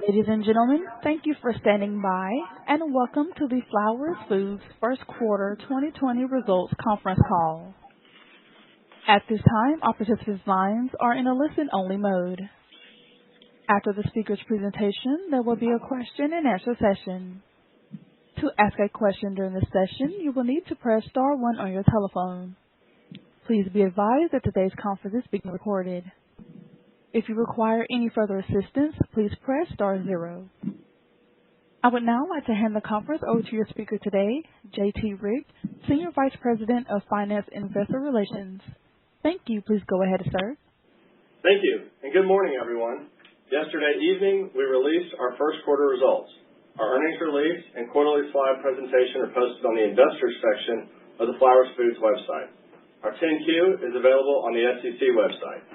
Ladies and gentlemen, thank you for standing by, and welcome to the Flowers Foods First Quarter 2020 Results Conference Call. At this time, all participants' lines are in a listen-only mode. After the speaker's presentation, there will be a question-and-answer session. To ask a question during the session, you will need to press star 1 on your telephone. Please be advised that today's conference is being recorded. If you require any further assistance, please press star 0. I would now like to hand the conference over to your speaker today, J.T. Rick, Senior Vice President of Finance and Investor Relations. Thank you. Please go ahead, sir. Thank you, and good morning, everyone. Yesterday evening, we released our first quarter results. Our earnings release and quarterly slide presentation are posted on the Investors section of the Flowers Foods website. Our 10-Q is available on the SEC website.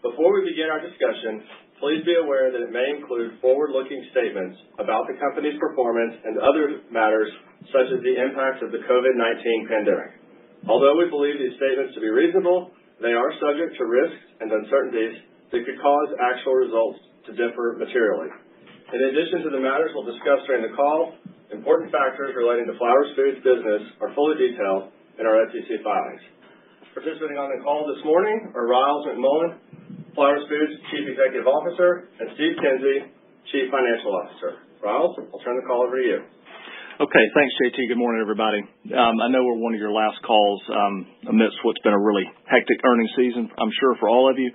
Before we begin our discussion, please be aware that it may include forward-looking statements about the company's performance and other matters such as the impacts of the COVID-19 pandemic. Although we believe these statements to be reasonable, they are subject to risks and uncertainties that could cause actual results to differ materially. In addition to the matters we'll discuss during the call, important factors relating to Flowers Foods business are fully detailed in our SEC filings. Participating on the call this morning are Ryals McMullian, Flowers Foods Chief Executive Officer, and Steve Kinsey, Chief Financial Officer. Ryals, I'll turn the call over to you. Okay, thanks, JT. Good morning, everybody. I know we're one of your last calls amidst what's been a really hectic earnings season, I'm sure, for all of you,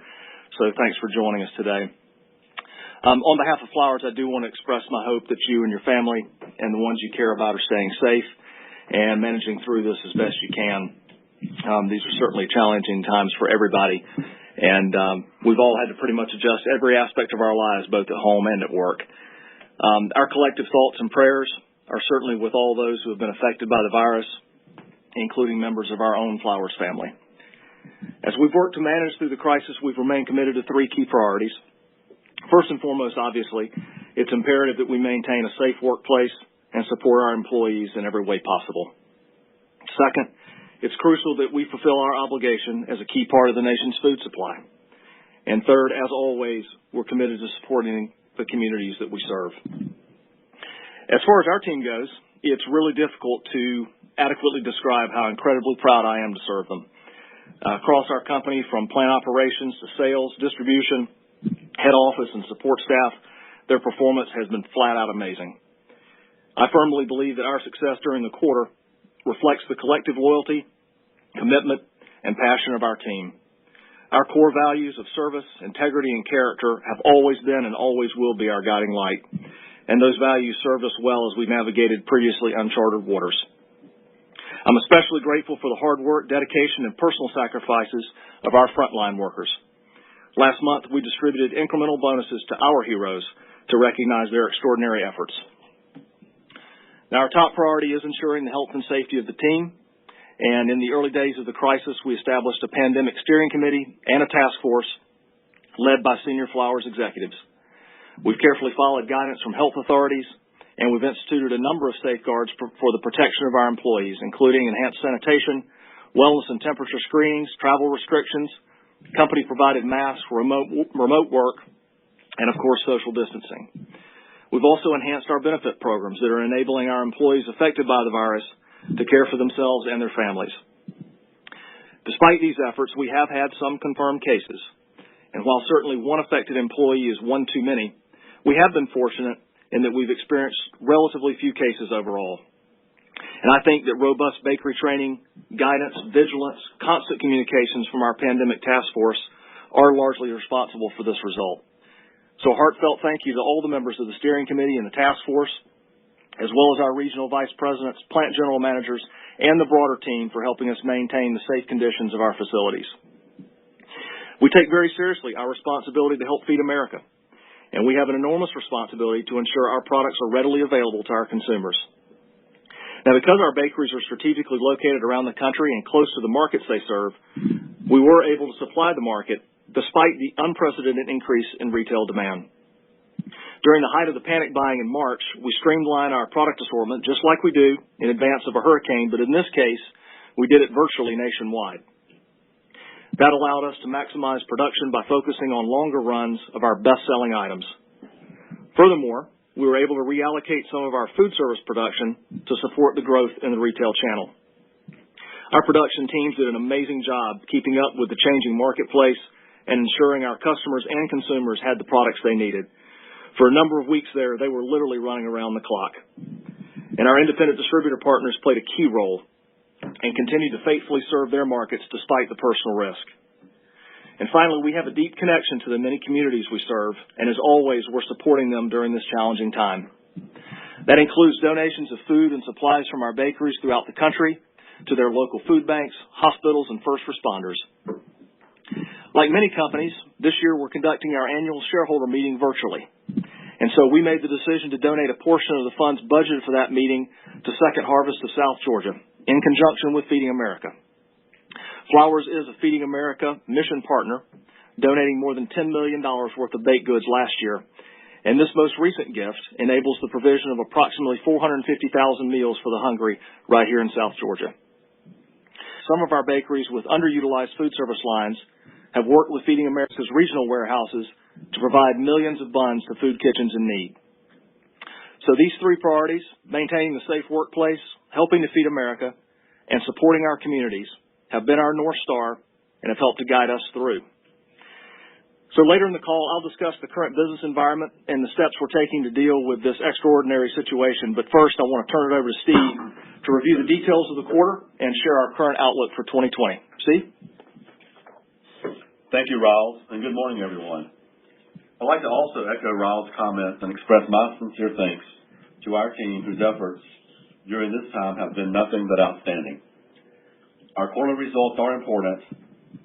so thanks for joining us today. On behalf of Flowers, I do want to express my hope that you and your family and the ones you care about are staying safe and managing through this as best you can. These are certainly challenging times for everybody. And we've all had to pretty much adjust every aspect of our lives, both at home and at work. Our collective thoughts and prayers are certainly with all those who have been affected by the virus, including members of our own Flowers family. As we've worked to manage through the crisis, we've remained committed to 3 key priorities. First and foremost, obviously, it's imperative that we maintain a safe workplace and support our employees in every way possible. Second, it's crucial that we fulfill our obligation as a key part of the nation's food supply. And third, as always, we're committed to supporting the communities that we serve. As far as our team goes, it's really difficult to adequately describe how incredibly proud I am to serve them. Across our company, from plant operations to sales, distribution, head office, and support staff, their performance has been flat out amazing. I firmly believe that our success during the quarter reflects the collective loyalty, commitment, and passion of our team. Our core values of service, integrity, and character have always been and always will be our guiding light, and those values served us well as we navigated previously uncharted waters. I'm especially grateful for the hard work, dedication, and personal sacrifices of our frontline workers. Last month, we distributed incremental bonuses to our heroes to recognize their extraordinary efforts. Now, our top priority is ensuring the health and safety of the team, and in the early days of the crisis, we established a pandemic steering committee and a task force led by senior Flowers executives. We've carefully followed guidance from health authorities, and we've instituted a number of safeguards for the protection of our employees, including enhanced sanitation, wellness and temperature screenings, travel restrictions, company-provided masks, remote work, and, of course, social distancing. We've also enhanced our benefit programs that are enabling our employees affected by the virus to care for themselves and their families. Despite these efforts, we have had some confirmed cases. And while certainly one affected employee is one too many, we have been fortunate in that we've experienced relatively few cases overall. And I think that robust bakery training, guidance, vigilance, constant communications from our pandemic task force are largely responsible for this result. So a heartfelt thank you to all the members of the steering committee and the task force, as well as our regional vice presidents, plant general managers, and the broader team for helping us maintain the safe conditions of our facilities. We take very seriously our responsibility to help feed America, and we have an enormous responsibility to ensure our products are readily available to our consumers. Now, because our bakeries are strategically located around the country and close to the markets they serve, we were able to supply the market despite the unprecedented increase in retail demand. During the height of the panic buying in March, we streamlined our product assortment just like we do in advance of a hurricane, but in this case, we did it virtually nationwide. That allowed us to maximize production by focusing on longer runs of our best-selling items. Furthermore, we were able to reallocate some of our food service production to support the growth in the retail channel. Our production teams did an amazing job keeping up with the changing marketplace and ensuring our customers and consumers had the products they needed. For a number of weeks there, they were literally running around the clock. And our independent distributor partners played a key role and continued to faithfully serve their markets despite the personal risk. And finally, we have a deep connection to the many communities we serve, and as always, we're supporting them during this challenging time. That includes donations of food and supplies from our bakeries throughout the country to their local food banks, hospitals, and first responders. Like many companies, this year we're conducting our annual shareholder meeting virtually. And so we made the decision to donate a portion of the funds budgeted for that meeting to Second Harvest of South Georgia in conjunction with Feeding America. Flowers is a Feeding America mission partner, donating more than $10 million worth of baked goods last year. And this most recent gift enables the provision of approximately 450,000 meals for the hungry right here in South Georgia. Some of our bakeries with underutilized food service lines have worked with Feeding America's regional warehouses to provide millions of buns to food kitchens in need. So these three priorities, maintaining the safe workplace, helping to feed America, and supporting our communities, have been our North Star and have helped to guide us through. So later in the call, I'll discuss the current business environment and the steps we're taking to deal with this extraordinary situation. But first, I want to turn it over to Steve to review the details of the quarter and share our current outlook for 2020. Steve? Thank you, Ryals, and good morning, everyone. I'd like to also echo Ryals' comments and express my sincere thanks to our team whose efforts during this time have been nothing but outstanding. Our quarterly results are important,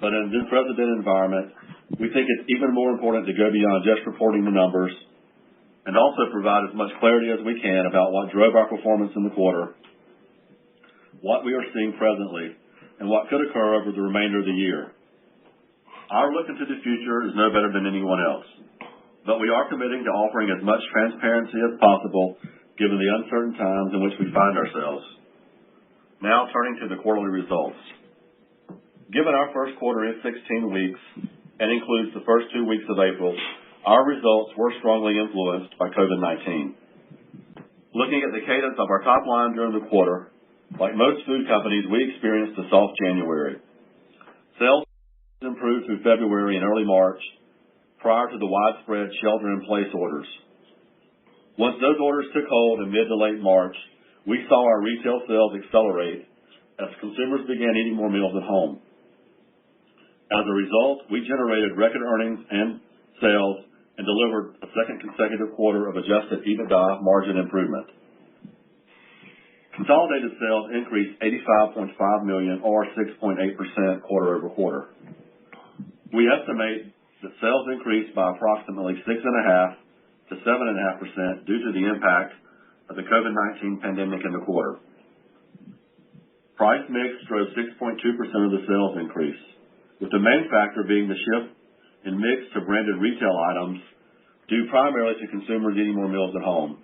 but in this unprecedented environment, we think it's even more important to go beyond just reporting the numbers and also provide as much clarity as we can about what drove our performance in the quarter, what we are seeing presently, and what could occur over the remainder of the year. Our look into the future is no better than anyone else, but we are committing to offering as much transparency as possible given the uncertain times in which we find ourselves. Now turning to the quarterly results. Given our first quarter is 16 weeks and includes the first 2 weeks of April, our results were strongly influenced by COVID-19. Looking at the cadence of our top line during the quarter, like most food companies, we experienced a soft January. Sales improved through February and early March prior to the widespread shelter-in-place orders. Once those orders took hold in mid to late March, we saw our retail sales accelerate as consumers began eating more meals at home. As a result, we generated record earnings and sales and delivered a second consecutive quarter of adjusted EBITDA margin improvement. Consolidated sales increased $85.5 million or 6.8% quarter over quarter. We estimate that sales increased by approximately 6.5% to 7.5% due to the impact of the COVID-19 pandemic in the quarter. Price mix drove 6.2% of the sales increase, with the main factor being the shift in mix to branded retail items due primarily to consumers eating more meals at home.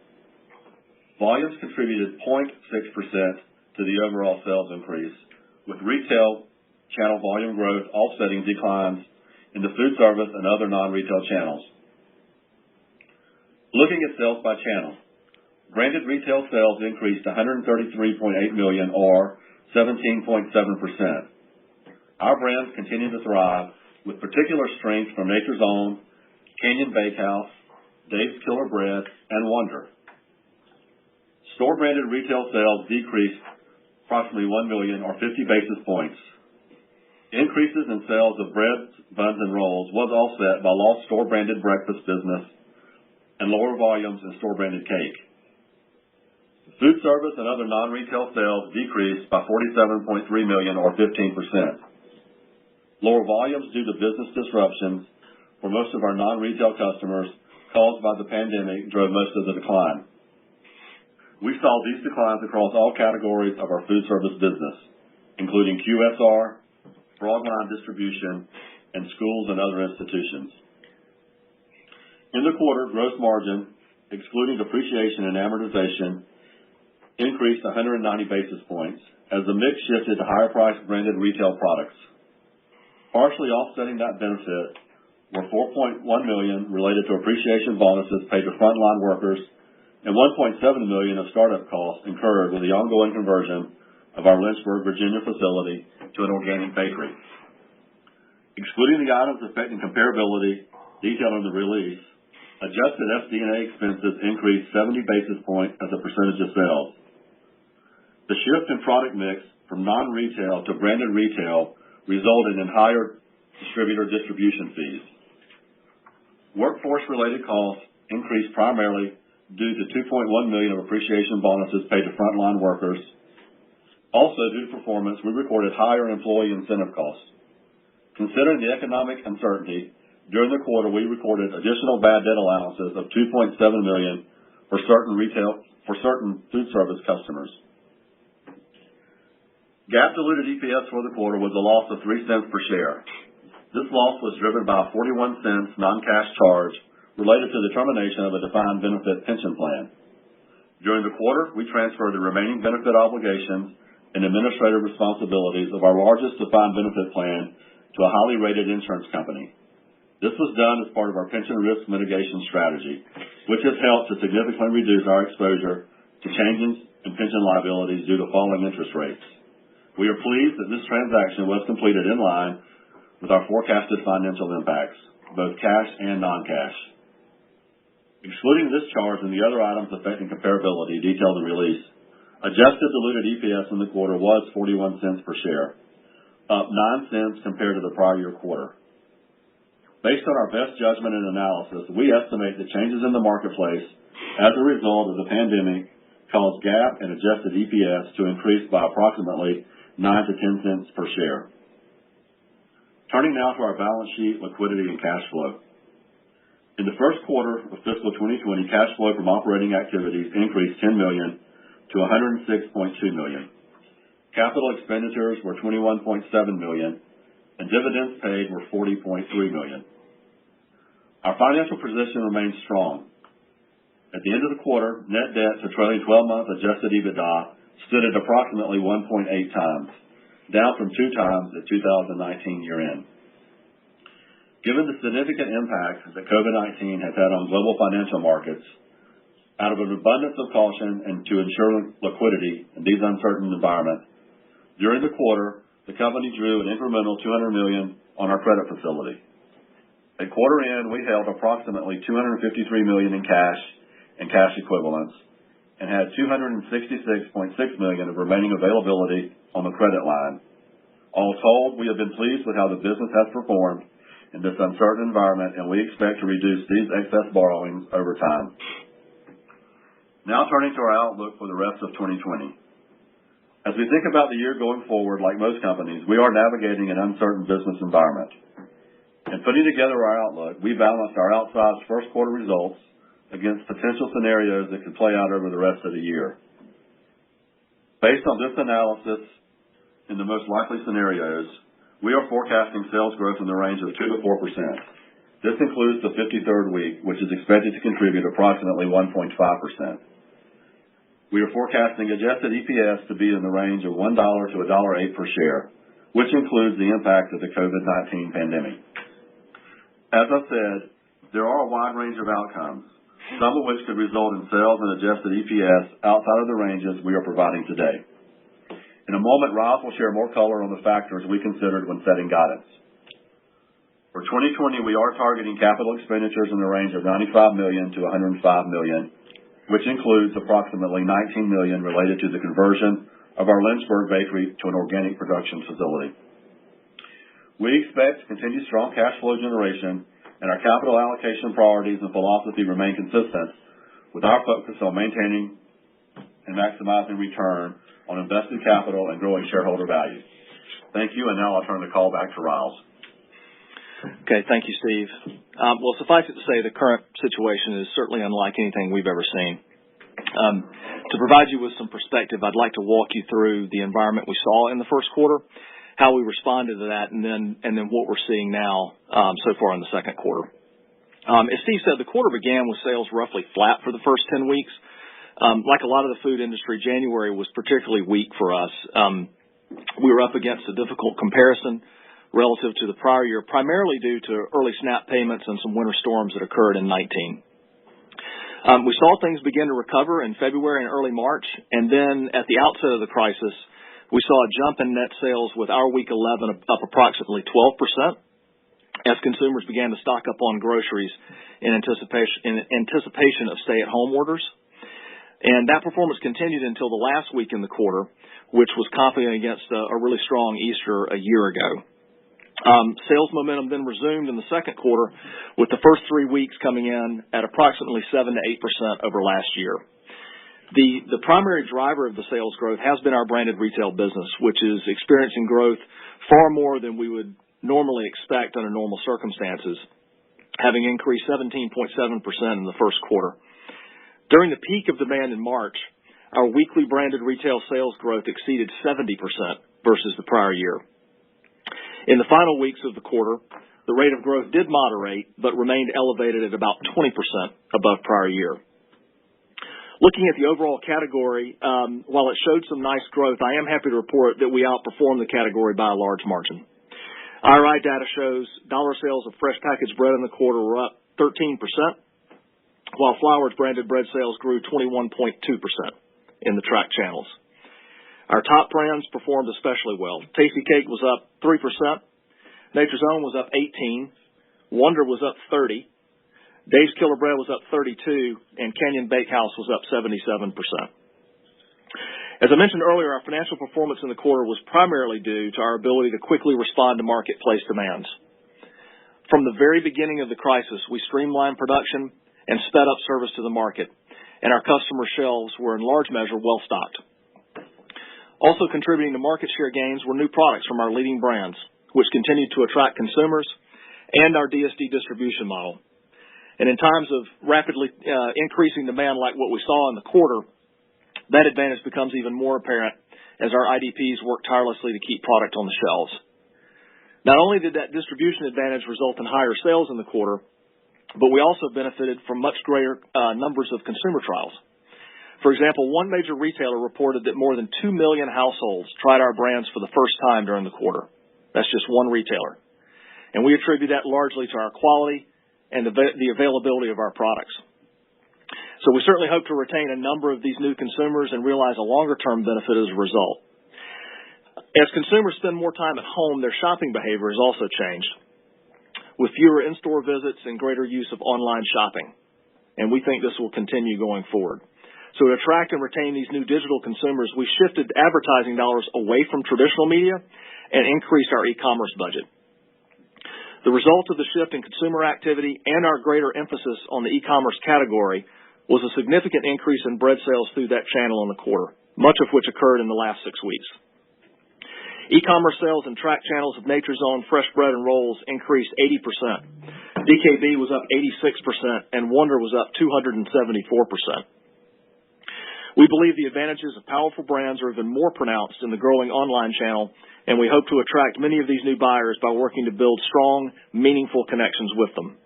Volumes contributed 0.6% to the overall sales increase, with retail channel volume growth offsetting declines in the food service and other non-retail channels. Looking at sales by channel, branded retail sales increased $133.8 million or 17.7%. Our brands continue to thrive with particular strength from Nature's Own, Canyon Bakehouse, Dave's Killer Bread, and Wonder. Store-branded retail sales decreased approximately $1 million or 50 basis points. Increases in sales of breads, buns, and rolls was offset by lost store-branded breakfast business and lower volumes in store-branded cake. Food service and other non-retail sales decreased by $47.3 million or 15%. Lower volumes due to business disruptions for most of our non-retail customers caused by the pandemic drove most of the decline. We saw these declines across all categories of our food service business, including QSR, broadline distribution, and schools and other institutions. In the quarter, gross margin, excluding depreciation and amortization, increased 190 basis points as the mix shifted to higher-priced branded retail products. Partially offsetting that benefit were $4.1 million related to appreciation bonuses paid to frontline workers and $1.7 million of startup costs incurred with the ongoing conversion of our Lynchburg, Virginia facility to an organic bakery. Excluding the items affecting comparability detailed in the release, adjusted SD&A expenses increased 70 basis points as a percentage of sales. The shift in product mix from non-retail to branded retail resulted in higher distributor distribution fees. Workforce-related costs increased primarily due to $2.1 million of appreciation bonuses paid to frontline workers. Also, due to performance, we recorded higher employee incentive costs. Considering the economic uncertainty, during the quarter we recorded additional bad debt allowances of $2.7 million for certain food service customers. GAAP diluted EPS for the quarter was a loss of 3 cents per share. This loss was driven by a 41 cents non-cash charge related to the termination of a defined benefit pension plan. During the quarter, we transferred the remaining benefit obligations and administrative responsibilities of our largest defined benefit plan to a highly rated insurance company. This was done as part of our pension risk mitigation strategy, which has helped to significantly reduce our exposure to changes in pension liabilities due to falling interest rates. We are pleased that this transaction was completed in line with our forecasted financial impacts, both cash and non-cash. Excluding this charge and the other items affecting comparability detailed in the release, adjusted diluted EPS in the quarter was 41 cents per share, up 9 cents compared to the prior year quarter. Based on our best judgment and analysis, we estimate that changes in the marketplace as a result of the pandemic caused GAAP and adjusted EPS to increase by approximately 9 to 10 cents per share. Turning now to our balance sheet, liquidity, and cash flow. In the first quarter of fiscal 2020, cash flow from operating activities increased $10 million to $106.2 million. Capital expenditures were $21.7 million, and dividends paid were $40.3 million. Our financial position remains strong. At the end of the quarter, net debt to trailing 12-month adjusted EBITDA stood at approximately 1.8 times, down from 2 times at 2019 year-end. Given the significant impact that COVID-19 has had on global financial markets, out of an abundance of caution and to ensure liquidity in these uncertain environments, during the quarter, the company drew an incremental $200 million on our credit facility. At quarter end, we held approximately $253 million in cash and cash equivalents and had $266.6 million of remaining availability on the credit line. All told, we have been pleased with how the business has performed in this uncertain environment, and we expect to reduce these excess borrowings over time. Now turning to our outlook for the rest of 2020. As we think about the year going forward, like most companies, we are navigating an uncertain business environment. In putting together our outlook, we balanced our outsized first quarter results against potential scenarios that could play out over the rest of the year. Based on this analysis, in the most likely scenarios, we are forecasting sales growth in the range of 2 to 4%. This includes the 53rd week, which is expected to contribute approximately 1.5%. We are forecasting adjusted EPS to be in the range of $1 to $1.08 per share, which includes the impact of the COVID-19 pandemic. As I said, there are a wide range of outcomes, some of which could result in sales and adjusted EPS outside of the ranges we are providing today. In a moment, Ryals will share more color on the factors we considered when setting guidance. For 2020, we are targeting capital expenditures in the range of $95 million to $105 million, which includes approximately $19 million related to the conversion of our Lynchburg bakery to an organic production facility. We expect continued strong cash flow generation, and our capital allocation priorities and philosophy remain consistent with our focus on maintaining and maximizing return on invested capital and growing shareholder value. Thank you, and now I'll turn the call back to Ryals. Okay, thank you, Steve. Well, suffice it to say, the current situation is certainly unlike anything we've ever seen. To provide you with some perspective, I'd like to walk you through the environment we saw in the first quarter, how we responded to that, and then what we're seeing now so far in the second quarter. As Steve said, the quarter began with sales roughly flat for the first 10 weeks. Like a lot of the food industry, January was particularly weak for us. We were up against a difficult comparison relative to the prior year, primarily due to early SNAP payments and some winter storms that occurred in 19. We saw things begin to recover in February and early March, and then at the outset of the crisis, we saw a jump in net sales with our week 11 up approximately 12% as consumers began to stock up on groceries in anticipation of stay-at-home orders. And that performance continued until the last week in the quarter, which was comping against a really strong Easter a year ago. Sales momentum then resumed in the second quarter, with the first 3 weeks coming in at approximately 7 to 8% over last year. The primary driver of the sales growth has been our branded retail business, which is experiencing growth far more than we would normally expect under normal circumstances, having increased 17.7% in the first quarter. During the peak of demand in March, our weekly branded retail sales growth exceeded 70% versus the prior year. In the final weeks of the quarter, the rate of growth did moderate, but remained elevated at about 20% above prior year. Looking at the overall category, while it showed some nice growth, I am happy to report that we outperformed the category by a large margin. IRI data shows dollar sales of fresh packaged bread in the quarter were up 13%, while Flowers branded bread sales grew 21.2% in the tracked channels. Our top brands performed especially well. Tasty Cake was up 3%, Nature's Own was up 18%, Wonder was up 30%, Dave's Killer Bread was up 32%, and Canyon Bakehouse was up 77%. As I mentioned earlier, our financial performance in the quarter was primarily due to our ability to quickly respond to marketplace demands. From the very beginning of the crisis, we streamlined production and sped up service to the market, and our customer shelves were in large measure well stocked. Also contributing to market share gains were new products from our leading brands, which continued to attract consumers, and our DSD distribution model. And in times of rapidly increasing demand like what we saw in the quarter, that advantage becomes even more apparent as our IDPs work tirelessly to keep product on the shelves. Not only did that distribution advantage result in higher sales in the quarter, but we also benefited from much greater numbers of consumer trials. For example, one major retailer reported that more than 2 million households tried our brands for the first time during the quarter. That's just one retailer. And we attribute that largely to our quality and the availability of our products. So we certainly hope to retain a number of these new consumers and realize a longer-term benefit as a result. As consumers spend more time at home, their shopping behavior has also changed, with fewer in-store visits and greater use of online shopping. And we think this will continue going forward. So to attract and retain these new digital consumers, we shifted advertising dollars away from traditional media and increased our e-commerce budget. The result of the shift in consumer activity and our greater emphasis on the e-commerce category was a significant increase in bread sales through that channel in the quarter, much of which occurred in the last 6 weeks. E-commerce sales in tracked channels of Nature's Own fresh bread and rolls increased 80%. DKB was up 86%, and Wonder was up 274%. We believe the advantages of powerful brands are even more pronounced in the growing online channel, and we hope to attract many of these new buyers by working to build strong, meaningful connections with them.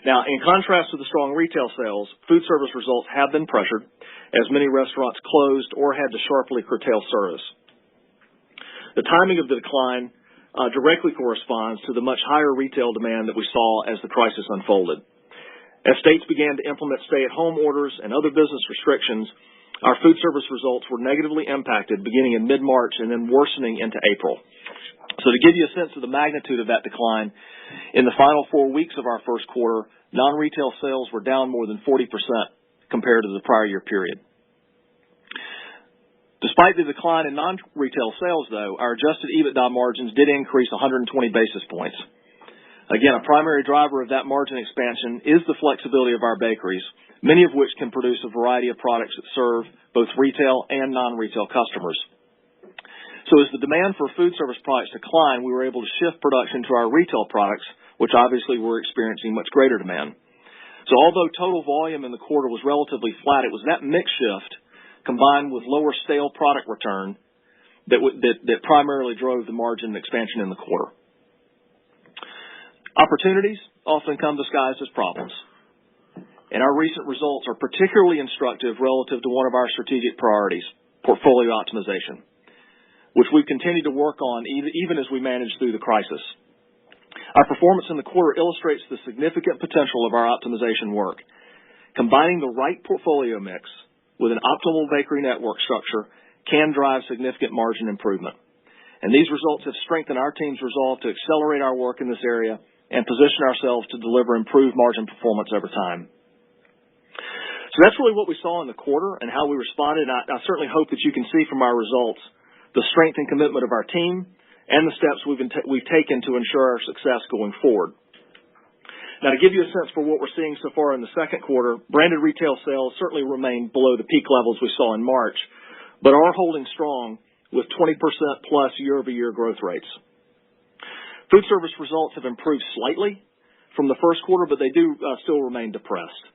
Now, in contrast to the strong retail sales, food service results have been pressured as many restaurants closed or had to sharply curtail service. The timing of the decline directly corresponds to the much higher retail demand that we saw as the crisis unfolded. As states began to implement stay-at-home orders and other business restrictions, our food service results were negatively impacted beginning in mid-March and then worsening into April. So to give you a sense of the magnitude of that decline, in the final 4 weeks of our first quarter, non-retail sales were down more than 40% compared to the prior year period. Despite the decline in non-retail sales, though, our adjusted EBITDA margins did increase 120 basis points. Again, a primary driver of that margin expansion is the flexibility of our bakeries, many of which can produce a variety of products that serve both retail and non-retail customers. So as the demand for food service products declined, we were able to shift production to our retail products, which obviously were experiencing much greater demand. So although total volume in the quarter was relatively flat, it was that mix shift combined with lower stale product return that primarily drove the margin expansion in the quarter. Opportunities often come disguised as problems, and our recent results are particularly instructive relative to one of our strategic priorities, portfolio optimization. which we've continued to work on even as we manage through the crisis. Our performance in the quarter illustrates the significant potential of our optimization work. Combining the right portfolio mix with an optimal bakery network structure can drive significant margin improvement. And these results have strengthened our team's resolve to accelerate our work in this area and position ourselves to deliver improved margin performance over time. So that's really what we saw in the quarter and how we responded. I certainly hope that you can see from our results the strength and commitment of our team and the steps we've taken to ensure our success going forward. Now, to give you a sense for what we're seeing so far in the second quarter, branded retail sales certainly remain below the peak levels we saw in March, but are holding strong with 20% plus year-over-year growth rates. Food service results have improved slightly from the first quarter, but they do still remain depressed.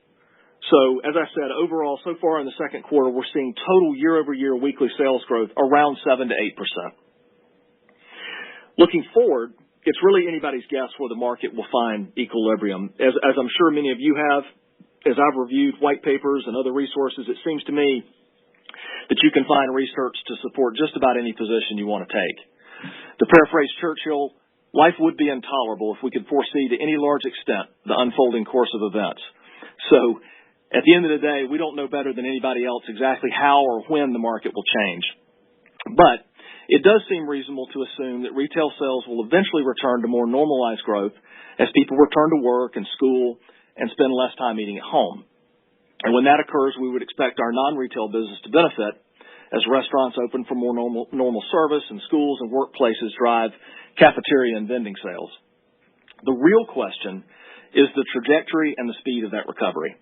So, as I said, overall, so far in the second quarter, we're seeing total year-over-year weekly sales growth around 7 to 8%. Looking forward, it's really anybody's guess where the market will find equilibrium. As I'm sure many of you have, as I've reviewed white papers and other resources, it seems to me that you can find research to support just about any position you want to take. To paraphrase Churchill, life would be intolerable if we could foresee to any large extent the unfolding course of events. So, at the end of the day, we don't know better than anybody else exactly how or when the market will change. But it does seem reasonable to assume that retail sales will eventually return to more normalized growth as people return to work and school and spend less time eating at home. And when that occurs, we would expect our non-retail business to benefit as restaurants open for more normal service and schools and workplaces drive cafeteria and vending sales. The real question is the trajectory and the speed of that recovery.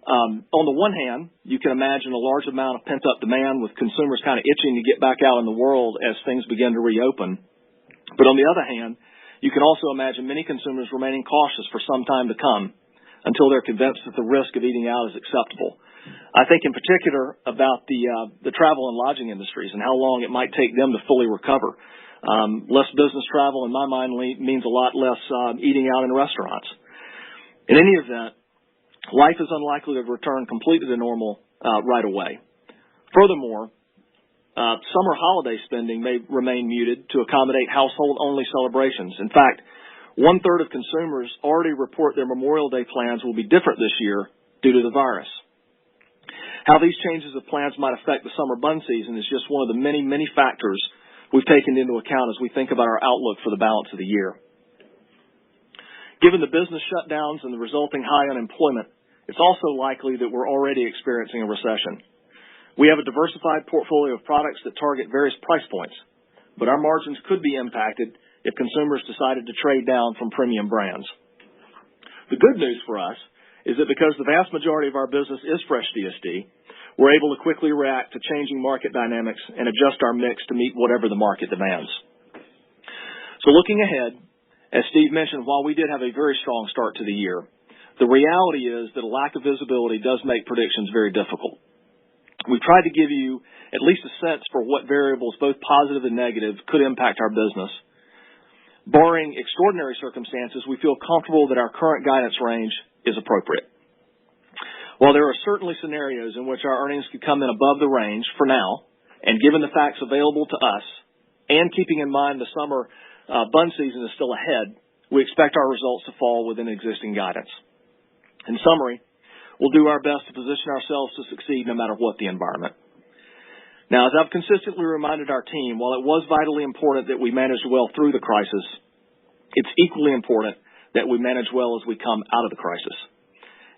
On the one hand, you can imagine a large amount of pent-up demand with consumers kind of itching to get back out in the world as things begin to reopen. But on the other hand, you can also imagine many consumers remaining cautious for some time to come until they're convinced that the risk of eating out is acceptable. I think in particular about the travel and lodging industries and how long it might take them to fully recover. Less business travel, in my mind, means a lot less eating out in restaurants. In any event, life is unlikely to return completely to normal right away. Furthermore, summer holiday spending may remain muted to accommodate household-only celebrations. In fact, 1/3 of consumers already report their Memorial Day plans will be different this year due to the virus. How these changes of plans might affect the summer bun season is just one of the many, many factors we've taken into account as we think about our outlook for the balance of the year. Given the business shutdowns and the resulting high unemployment, it's also likely that we're already experiencing a recession. We have a diversified portfolio of products that target various price points, but our margins could be impacted if consumers decided to trade down from premium brands. The good news for us is that because the vast majority of our business is fresh DSD, we're able to quickly react to changing market dynamics and adjust our mix to meet whatever the market demands. So looking ahead, as Steve mentioned, while we did have a very strong start to the year, the reality is that a lack of visibility does make predictions very difficult. We've tried to give you at least a sense for what variables, both positive and negative, could impact our business. Barring extraordinary circumstances, we feel comfortable that our current guidance range is appropriate. While there are certainly scenarios in which our earnings could come in above the range for now, and given the facts available to us, and keeping in mind the summer bun season is still ahead, we expect our results to fall within existing guidance. In summary, we'll do our best to position ourselves to succeed no matter what the environment. Now, as I've consistently reminded our team, while it was vitally important that we managed well through the crisis, it's equally important that we manage well as we come out of the crisis.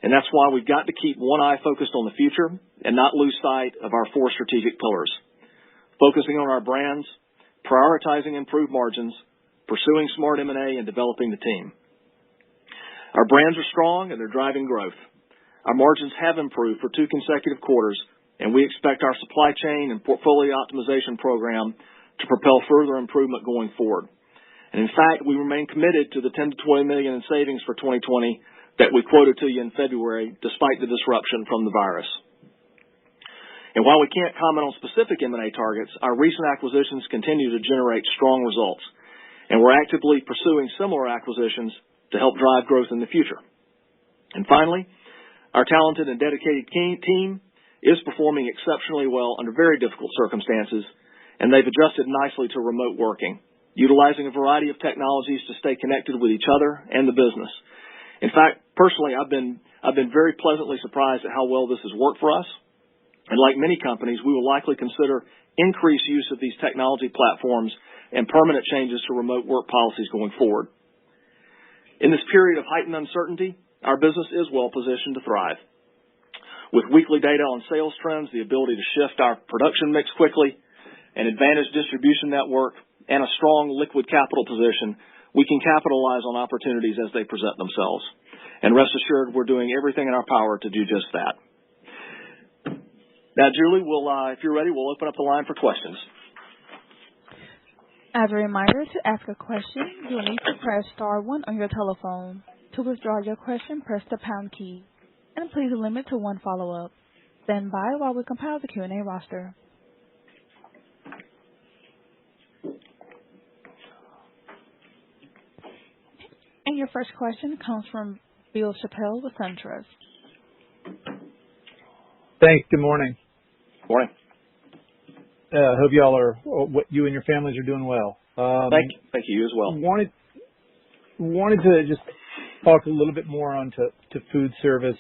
And that's why we've got to keep one eye focused on the future and not lose sight of our 4 strategic pillars: focusing on our brands, prioritizing improved margins, pursuing smart M&A, and developing the team. Our brands are strong and they're driving growth. Our margins have improved for 2 consecutive quarters, and we expect our supply chain and portfolio optimization program to propel further improvement going forward. And in fact, we remain committed to the $10 to $20 million in savings for 2020 that we quoted to you in February, despite the disruption from the virus. And while we can't comment on specific M&A targets, our recent acquisitions continue to generate strong results, and we're actively pursuing similar acquisitions to help drive growth in the future. And finally, our talented and dedicated team is performing exceptionally well under very difficult circumstances, and they've adjusted nicely to remote working, utilizing a variety of technologies to stay connected with each other and the business. In fact, personally, I've been very pleasantly surprised at how well this has worked for us. And like many companies, we will likely consider increased use of these technology platforms and permanent changes to remote work policies going forward. In this period of heightened uncertainty, our business is well positioned to thrive. With weekly data on sales trends, the ability to shift our production mix quickly, an advantaged distribution network, and a strong liquid capital position, we can capitalize on opportunities as they present themselves. And rest assured, we're doing everything in our power to do just that. Now, Julie, if you're ready, we'll open up the line for questions. As a reminder, to ask a question, you will need to press star 1 on your telephone. To withdraw your question, press the pound key. And please limit to one follow-up. Stand by while we compile the Q&A roster. And your first question comes from Bill Chappell with SunTrust. Thanks. Good morning. Morning. Hope you and your families are doing well. Thank you as well. Wanted to just talk a little bit more on to food service.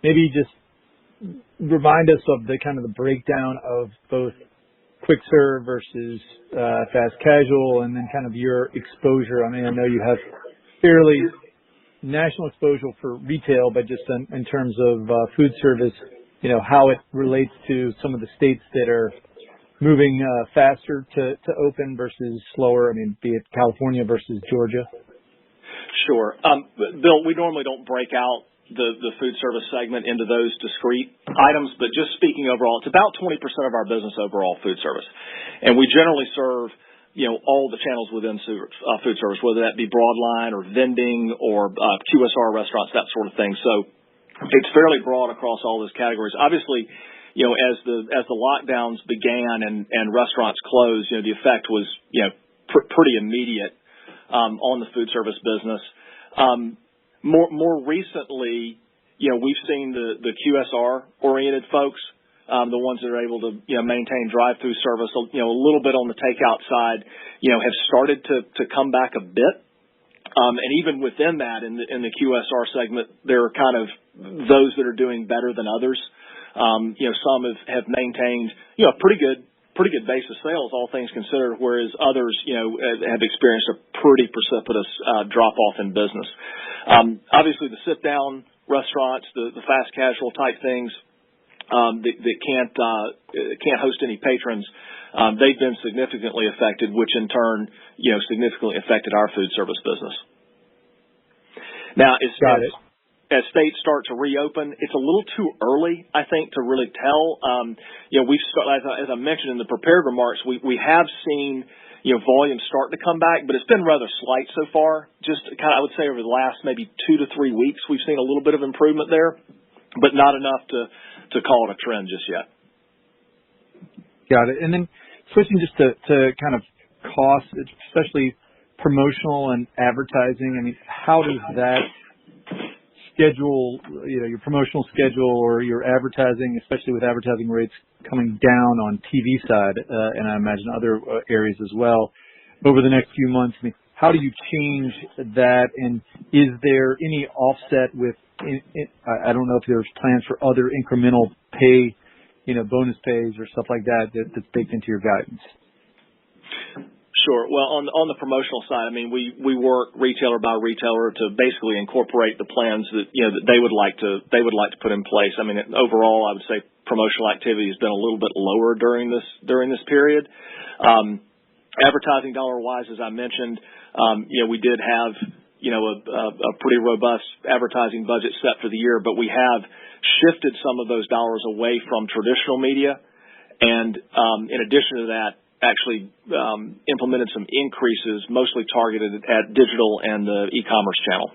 Maybe just remind us of the kind of the breakdown of both quick serve versus fast casual, and then kind of your exposure. I mean, I know you have fairly national exposure for retail, but just in terms of food service, how it relates to some of the states that are moving faster to open versus slower. I mean, be it California versus Georgia. Sure. Bill, we normally don't break out the food service segment into those discrete items, but just speaking overall, it's about 20% of our business overall, food service. And we generally serve all the channels within food service, whether that be broadline or vending or QSR restaurants, that sort of thing. So it's fairly broad across all those categories. Obviously, as the lockdowns began and restaurants closed, the effect was pretty immediate on the food service business. More recently, we've seen the QSR oriented folks, the ones that are able to maintain drive-through service, a little bit on the takeout side, have started to come back a bit. And even within that, in the QSR segment, there are kind of those that are doing better than others. Some have maintained pretty good base of sales, all things considered, whereas others have experienced a pretty precipitous drop off in business. Obviously, the sit down restaurants, the fast casual type things that can't host any patrons, they've been significantly affected, which in turn, significantly affected our food service business. Now, as states start to reopen, it's a little too early, I think, to really tell. As I mentioned in the prepared remarks, we have seen volume start to come back, but it's been rather slight so far. Just kind of, I would say, over the last maybe 2 to 3 weeks, we've seen a little bit of improvement there, but not enough to call it a trend just yet. Got it. And then switching just to kind of costs, especially promotional and advertising. I mean, how does that schedule, your promotional schedule or your advertising, especially with advertising rates coming down on TV side, and I imagine other areas as well, over the next few months? I mean, how do you change that? And is there any offset with, I don't know if there's plans for other incremental pay, bonus pays or stuff like that's baked into your guidance? Sure. Well, on the promotional side, I mean, we work retailer by retailer to basically incorporate the plans that that they would like to put in place. I mean, overall, I would say promotional activity has been a little bit lower during this period. Advertising dollar wise, as I mentioned, we did have a pretty robust advertising budget set for the year, but we have shifted some of those dollars away from traditional media, and in addition to that, actually implemented some increases, mostly targeted at digital and the e-commerce channel.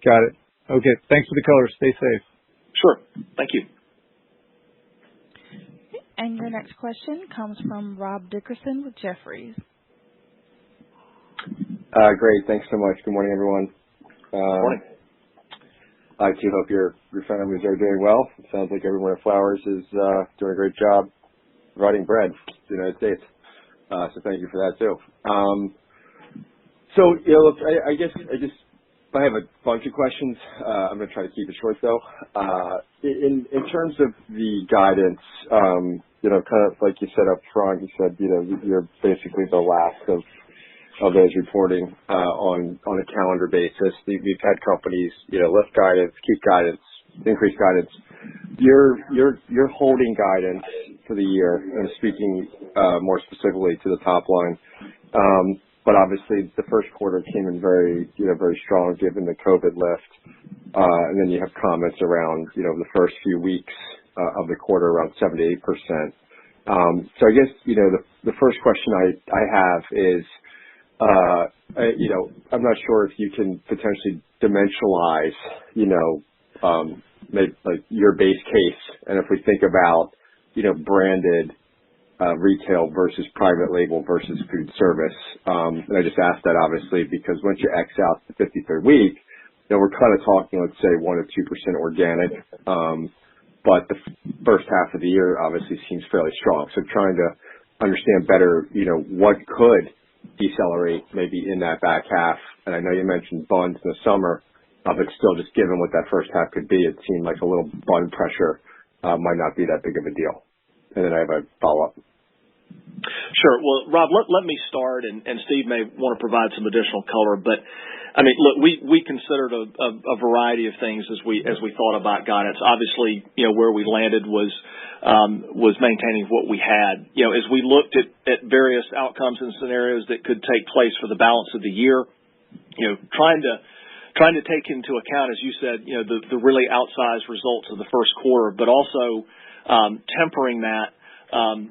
Got it. Okay. Thanks for the color. Stay safe. Sure. Thank you. And your next question comes from Rob Dickerson with Jefferies. Great. Thanks so much. Good morning, everyone. Good morning. I too hope your families are doing well. It sounds like everyone at Flowers is doing a great job. providing bread to the United States. So thank you for that too. So look, I guess I have a bunch of questions. I'm going to try to keep it short though. In terms of the guidance, kind of like you said up front, you said you're basically the last of those reporting on a calendar basis. We've had companies lift guidance, keep guidance, increase guidance. You're holding guidance for the year, and speaking more specifically to the top line. But obviously the first quarter came in very strong given the COVID lift. And then you have comments around, the first few weeks of the quarter around 7 to 8%. So I guess, the first question I have is, I'm not sure if you can potentially dimensionalize, maybe like your base case. And if we think about, branded retail versus private label versus food service. And I just asked that obviously because once you X out the 53rd week, we're kind of talking, let's say 1 to 2% organic. But the first half of the year obviously seems fairly strong. So trying to understand better, what could decelerate maybe in that back half. And I know you mentioned buns in the summer, but still just given what that first half could be, it seemed like a little bun pressure might not be that big of a deal. And then I have a follow-up. Sure. Well, Rob, let me start, and Steve may want to provide some additional color. But I mean, look, we considered a variety of things as we thought about guidance. Obviously, where we landed was maintaining what we had. As we looked at various outcomes and scenarios that could take place for the balance of the year, trying to take into account, as you said, the really outsized results of the first quarter, but also tempering that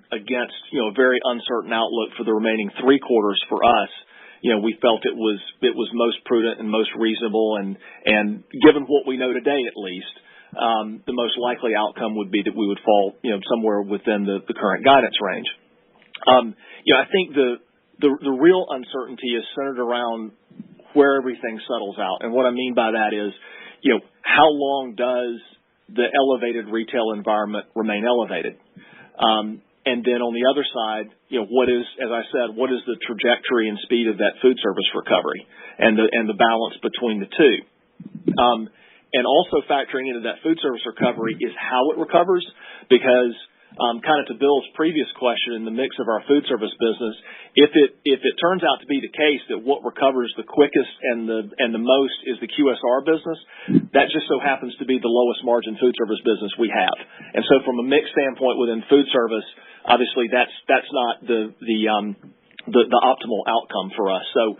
against a very uncertain outlook for the remaining 3 quarters for us. We felt it was most prudent and most reasonable, and given what we know today, at least, the most likely outcome would be that we would fall, somewhere within the current guidance range. I think the real uncertainty is centered around where everything settles out, and what I mean by that is, how long does the elevated retail environment remain elevated? And then on the other side, as I said, what is the trajectory and speed of that food service recovery and the balance between the two? And also factoring into that food service recovery is how it recovers, because kind of to Bill's previous question, in the mix of our food service business, if it turns out to be the case that what recovers the quickest and the most is the QSR business, that just so happens to be the lowest margin food service business we have. And so from a mix standpoint within food service, obviously that's not the optimal outcome for us. So,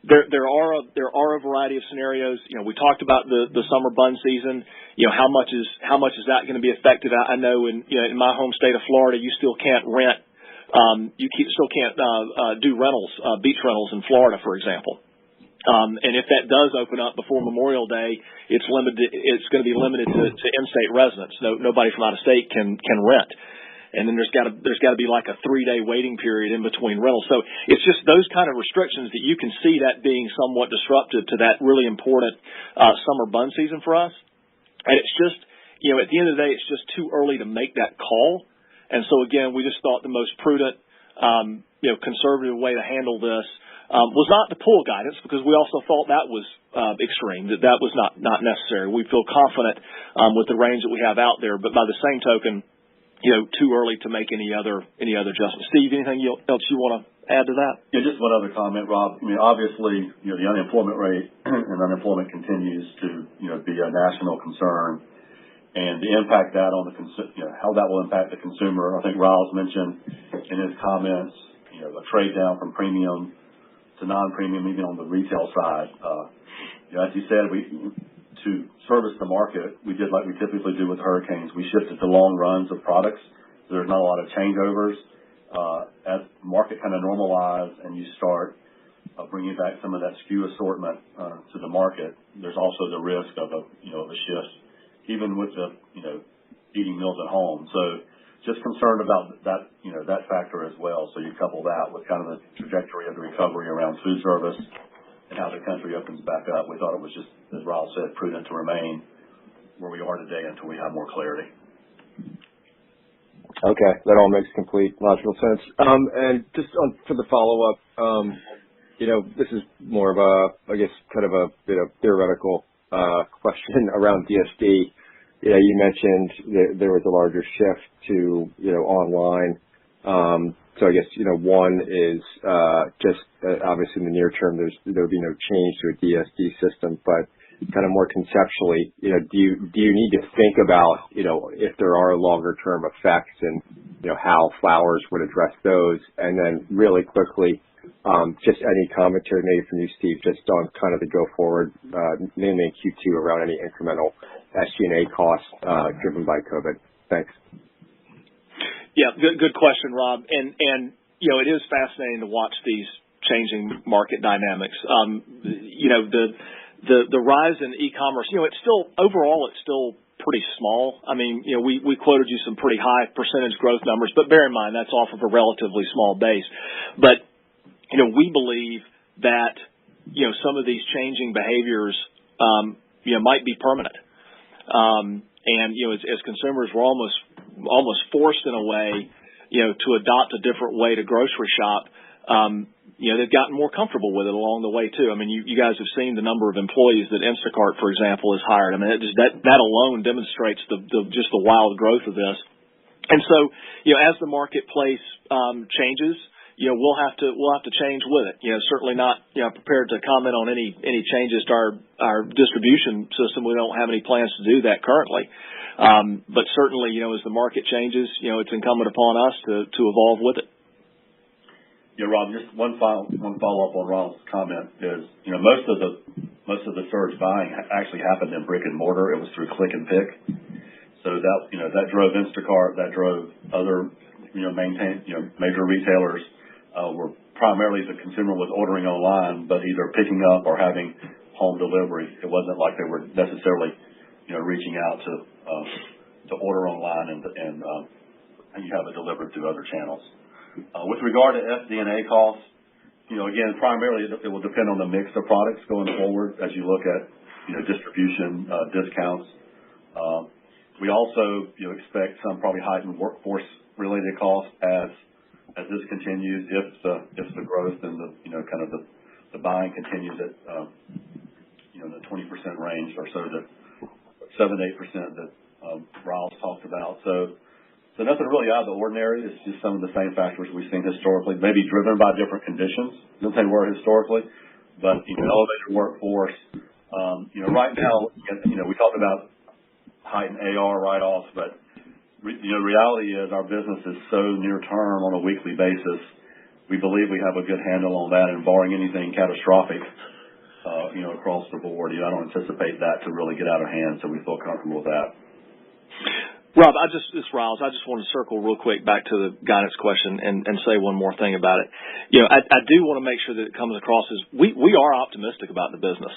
there are a variety of scenarios. We talked about the summer bun season. How much is that going to be affected? I know in my home state of Florida, you still can't rent. Still can't do rentals, beach rentals in Florida, for example. And if that does open up before Memorial Day, it's limited. It's going to be limited to in-state residents. Nobody from out of state can rent. And then there's got to be like a 3-day waiting period in between rentals. So it's just those kind of restrictions that you can see that being somewhat disruptive to that really important summer bun season for us. And it's just, at the end of the day, it's just too early to make that call. And so again, we just thought the most prudent, conservative way to handle this was not to pull guidance, because we also thought that was extreme, that was not necessary. We feel confident with the range that we have out there, but by the same token, too early to make any other adjustments. Steve, anything else you want to add to that? Yeah, just one other comment, Rob. I mean, obviously, the unemployment rate and unemployment continues to, be a national concern, and the impact that on how that will impact the consumer. I think Ryals mentioned in his comments, a trade down from premium to non-premium, even on the retail side. As you said, to service the market, we did like we typically do with hurricanes. We shifted to long runs of products. So there's not a lot of changeovers. As the market kind of normalized and you start bringing back some of that SKU assortment to the market, there's also the risk of a shift, even with the, eating meals at home. So just concerned about that, that factor as well. So you couple that with kind of the trajectory of the recovery around food service and how the country opens back up. We thought it was just, as Ryals said, prudent to remain where we are today until we have more clarity. Okay, that all makes complete logical sense. And just for the follow-up, this is more of a, I guess, kind of a theoretical question around DSD. You mentioned that there was a larger shift to online. So I guess one is just obviously in the near term there would be no change to a DSD system, but kind of more conceptually, do you need to think about if there are longer term effects and how Flowers would address those, and then really quickly, just any commentary maybe from you, Steve, just on kind of the go forward, mainly in Q2 around any incremental SG&A costs driven by COVID. Thanks. Yeah, good question, Rob. And it is fascinating to watch these changing market dynamics. The rise in e-commerce, it's still overall it's still pretty small. I mean, we quoted you some pretty high percentage growth numbers, but bear in mind that's off of a relatively small base. But we believe that some of these changing behaviors might be permanent. And as consumers were almost forced in a way to adopt a different way to grocery shop, they've gotten more comfortable with it along the way too. I mean, you guys have seen the number of employees that Instacart, for example, has hired. I mean, that alone demonstrates just the wild growth of this. And so, as the marketplace changes, we'll have to change with it. Certainly not prepared to comment on any changes to our distribution system. We don't have any plans to do that currently. But certainly, as the market changes, it's incumbent upon us to evolve with it. Yeah, Rob, just one follow-up on Ronald's comment is, most of the surge buying actually happened in brick and mortar. It was through click and pick. So that drove Instacart, that drove other, major retailers, were primarily the consumer was ordering online, but either picking up or having home delivery. It wasn't like they were necessarily, reaching out to order online and you have it delivered through other channels. With regard to SD&A costs, again, primarily it will depend on the mix of products going forward as you look at, distribution, discounts. We also, expect some probably heightened workforce related costs as this continues, if the growth and the buying continues at, the 20% range or so, that 7 to 8% that, Ryals talked about. So nothing really out of the ordinary. It's just some of the same factors we've seen historically, maybe driven by different conditions than they were historically. But elevated workforce. Right now, we talked about heightened AR write-offs, but reality is our business is so near term on a weekly basis. We believe we have a good handle on that, and barring anything catastrophic, across the board, I don't anticipate that to really get out of hand. So we feel comfortable with that. Rob, this is Ryals. I just want to circle real quick back to the guidance question and say one more thing about it. I do want to make sure that it comes across as we are optimistic about the business.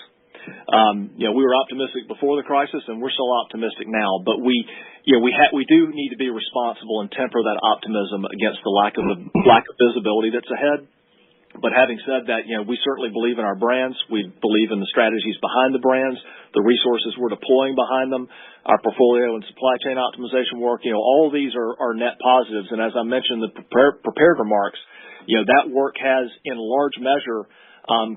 We were optimistic before the crisis, and we're still optimistic now. But we do need to be responsible and temper that optimism against the lack of visibility that's ahead. But having said that, we certainly believe in our brands. We believe in the strategies behind the brands, the resources we're deploying behind them, our portfolio and supply chain optimization work. All of these are net positives. And as I mentioned in the prepared remarks, that work has in large measure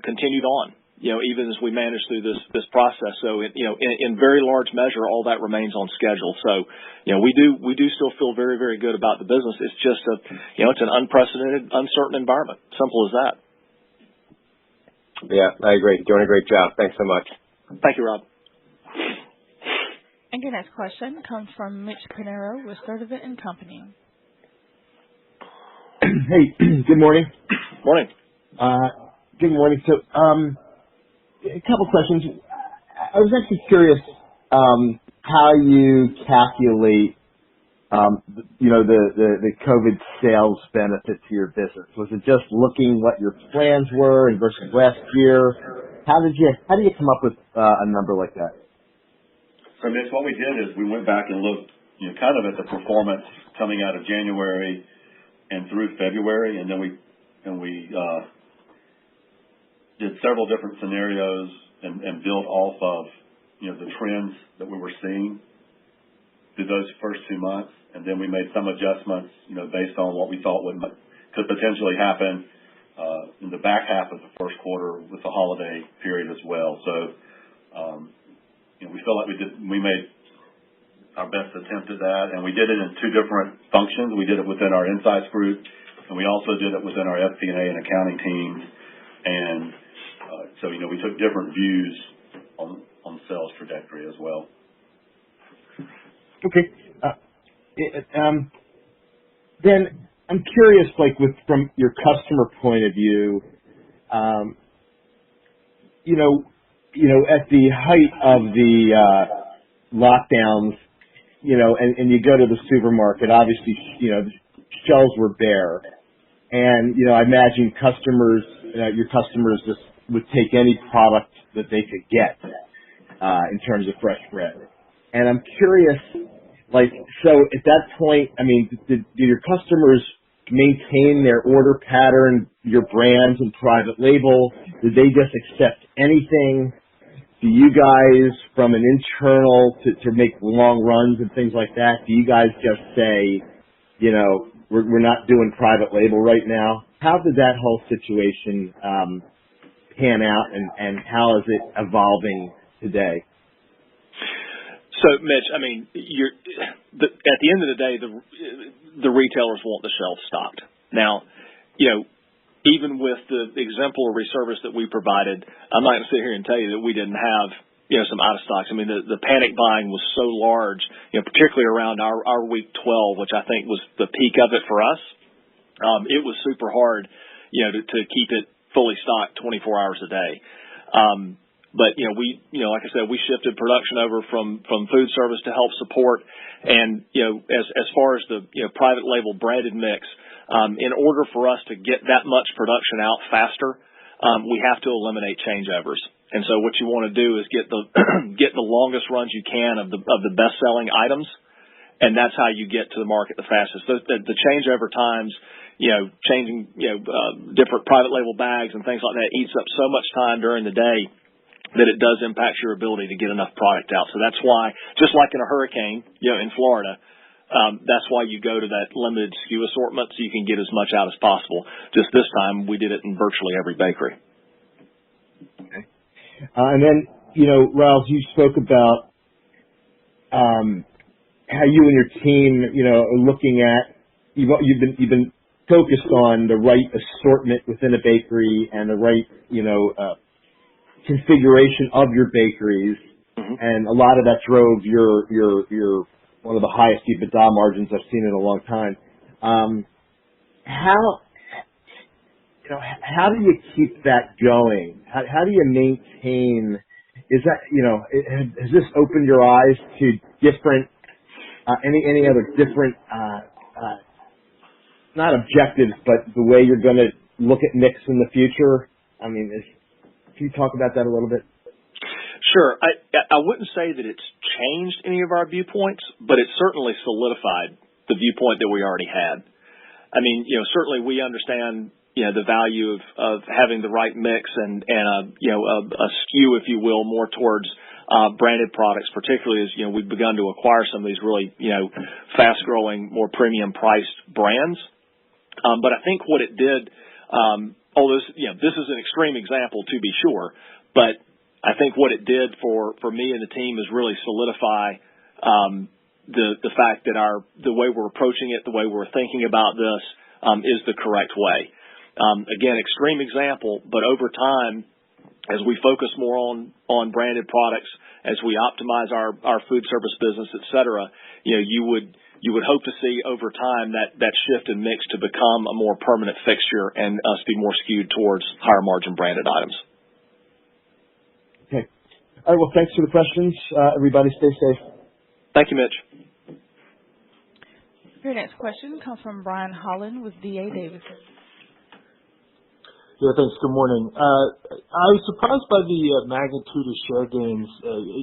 continued on, even as we manage through this process. So, in very large measure, all that remains on schedule. So, we do still feel very, very good about the business. It's just it's an unprecedented, uncertain environment. Simple as that. Yeah, I agree. Doing a great job. Thanks so much. Thank you, Rob. And your next question comes from Mitch Pinheiro with Sturdivant & Company. Hey, good morning. Morning. Good morning. So, a couple questions. I was actually curious how you calculate, the COVID sales benefit to your business. Was it just looking what your plans were and versus last year? How do you come up with a number like that? So, Mitch, what we did is we went back and looked, kind of at the performance coming out of January and through February, and then we did several different scenarios and built off of, the trends that we were seeing. through those first 2 months, and then we made some adjustments, based on what we thought could potentially happen in the back half of the first quarter with the holiday period as well. So, we feel like we made our best attempt at that, and we did it in two different functions. We did it within our insights group, and we also did it within our FP&A and accounting teams. And so, we took different views on sales trajectory as well. Okay. Then I'm curious, from your customer point of view, at the height of the lockdowns, and you go to the supermarket, obviously, the shelves were bare, and I imagine your customers just would take any product that they could get in terms of fresh bread. And I'm curious, so at that point, do your customers maintain their order pattern, your brands and private label? Did they just accept anything? Do you guys, from an internal to make long runs and things like that, do you guys just say, we're not doing private label right now? How did that whole situation pan out, and how is it evolving today? So, Mitch, at the end of the day, the retailers want the shelves stocked. Now, even with the exemplary service that we provided, I'm not going to sit here and tell you that we didn't have, some out of stocks. The panic buying was so large, particularly around our week 12, which I think was the peak of it for us. It was super hard, to keep it fully stocked 24 hours a day. But, we, like I said, we shifted production over from food service to help support. And, as far as the, private label branded mix, in order for us to get that much production out faster, we have to eliminate changeovers. And so what you want to do is get the longest runs you can of the best selling items. And that's how you get to the market the fastest. The changeover times, changing, different private label bags and things like that eats up so much time during the day that it does impact your ability to get enough product out. So that's why, just like in a hurricane, in Florida, that's why you go to that limited SKU assortment so you can get as much out as possible. Just this time, we did it in virtually every bakery. Okay. And then, Ryals, you spoke about how you and your team, are looking at, you've been focused on the right assortment within a bakery and the right, configuration of your bakeries, and a lot of that drove your one of the highest EBITDA margins I've seen in a long time. How do you keep that going? How do you maintain? Is that has this opened your eyes to different any other different not objectives, but the way you're going to look at mix in the future? Can you talk about that a little bit? Sure. I wouldn't say that it's changed any of our viewpoints, but it certainly solidified the viewpoint that we already had. Certainly we understand, the value of having the right mix and a skew, if you will, more towards branded products, particularly as, we've begun to acquire some of these really, fast growing, more premium priced brands. But I think what it did, this is an extreme example to be sure, but I think what it did for me and the team is really solidify the fact that the way we're approaching it, the way we're thinking about this is the correct way. Again, extreme example, but over time, as we focus more on branded products, as we optimize our food service business, et cetera, you would hope to see over time that shift in mix to become a more permanent fixture and us be more skewed towards higher margin branded items. Okay. All right. Well, thanks for the questions. Everybody stay safe. Thank you, Mitch. Your next question comes from Brian Holland with D.A. Davidson. Yeah, thanks. Good morning. I was surprised by the magnitude of share gains,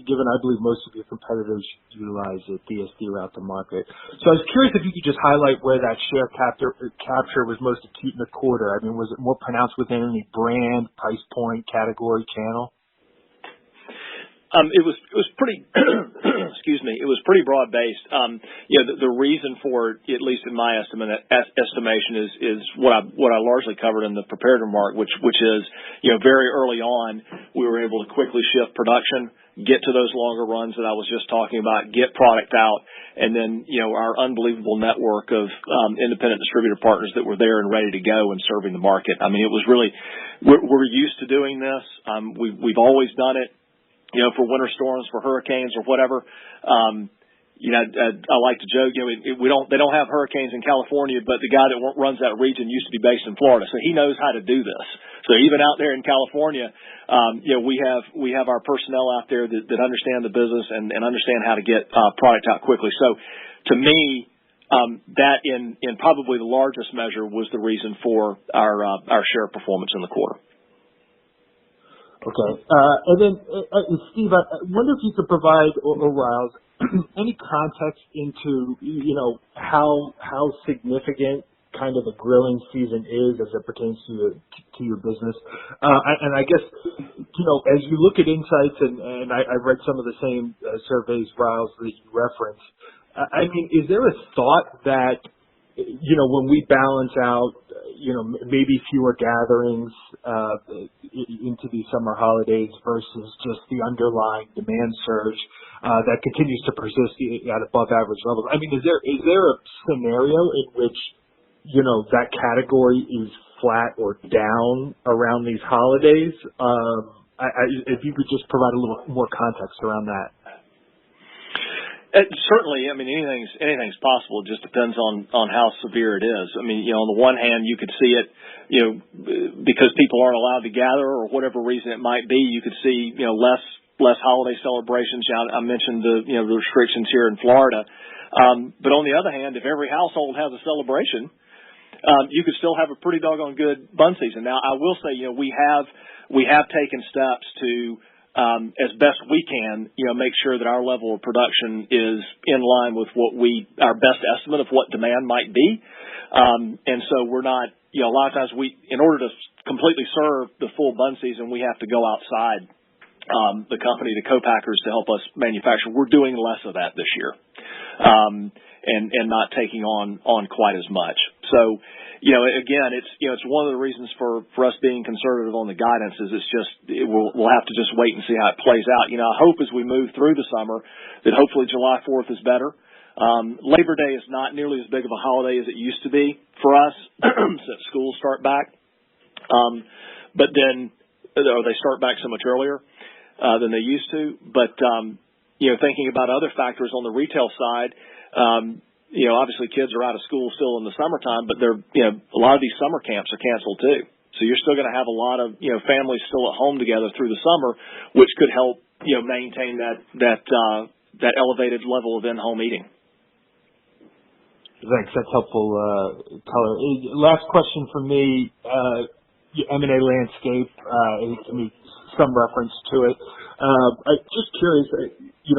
given I believe most of your competitors utilize a DSD route to market. So I was curious if you could just highlight where that share capture was most acute in the quarter. Was it more pronounced within any brand, price point, category, channel? It was pretty, excuse me, it was pretty broad-based. The reason for it, at least in my estimation, is what I largely covered in the prepared remark, which is, very early on, we were able to quickly shift production, get to those longer runs that I was just talking about, get product out, and then, our unbelievable network of independent distributor partners that were there and ready to go and serving the market. I mean, it was really, we're used to doing this. We've always done it. For winter storms, for hurricanes, or whatever. I like to joke. They don't have hurricanes in California, but the guy that runs that region used to be based in Florida, so he knows how to do this. So even out there in California, we have our personnel out there that understand the business and understand how to get product out quickly. So, to me, that in probably the largest measure was the reason for our share performance in the quarter. Okay. And then, Steve, I wonder if you could provide, or Ryals, any context into, how significant kind of the grilling season is as it pertains to your business. And I guess, as you look at insights, and I read some of the same surveys, Ryals, that you referenced, I mean, is there a thought that, when we balance out, maybe fewer gatherings into these summer holidays versus just the underlying demand surge that continues to persist at above average levels? I mean, is there a scenario in which, that category is flat or down around these holidays? If you could just provide a little more context around that. Certainly, I mean, anything's possible. It just depends on how severe it is. I mean, on the one hand, you could see it, because people aren't allowed to gather or whatever reason it might be, you could see, less holiday celebrations. I mentioned the restrictions here in Florida. But on the other hand, if every household has a celebration, you could still have a pretty doggone good bun season. Now, I will say, we have taken steps to, as best we can, make sure that our level of production is in line with our best estimate of what demand might be. And so we're not, a lot of times in order to completely serve the full bun season, we have to go outside the company, the co-packers, to help us manufacture. We're doing less of that this year, and not taking on quite as much. So, again, it's one of the reasons for us being conservative on the guidance is we'll have to just wait and see how it plays out. I hope as we move through the summer that hopefully July 4th is better. Labor Day is not nearly as big of a holiday as it used to be for us since schools start back. But then, or they start back so much earlier than they used to. But, thinking about other factors on the retail side, obviously kids are out of school still in the summertime, but a lot of these summer camps are canceled too. So you're still going to have a lot of, families still at home together through the summer, which could help, maintain that elevated level of in-home eating. Thanks. That's helpful color. Last question from me. M&A landscape, some reference to it. I'm just curious,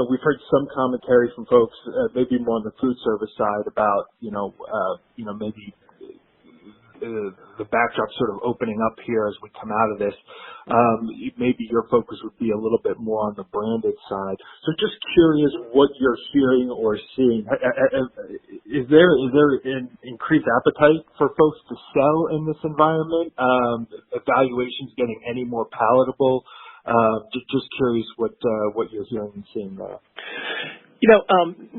we've heard some commentary from folks, maybe more on the food service side about, maybe the backdrop sort of opening up here as we come out of this. Maybe your focus would be a little bit more on the branded side. So just curious what you're hearing or seeing. Is there an increased appetite for folks to sell in this environment? Valuations getting any more palatable? Just curious what you're hearing and seeing there.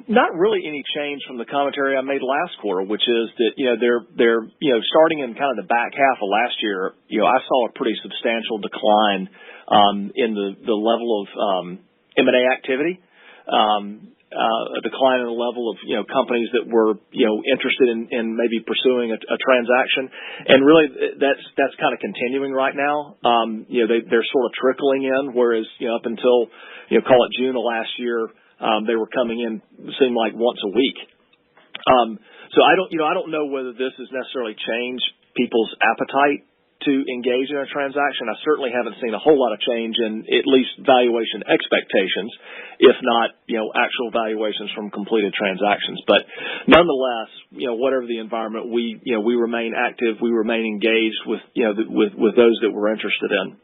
Not really any change from the commentary I made last quarter, which is that, they're starting in kind of the back half of last year, I saw a pretty substantial decline, in the level of, M&A activity, a decline in the level of, companies that were, interested in maybe pursuing a transaction. And really that's kind of continuing right now. They're sort of trickling in, whereas, up until, call it June of last year, they were coming in, seemed like once a week. So I don't know whether this has necessarily changed people's appetite to engage in a transaction. I certainly haven't seen a whole lot of change in at least valuation expectations, if not, actual valuations from completed transactions. But nonetheless, whatever the environment, we remain active, we remain engaged with those that we're interested in.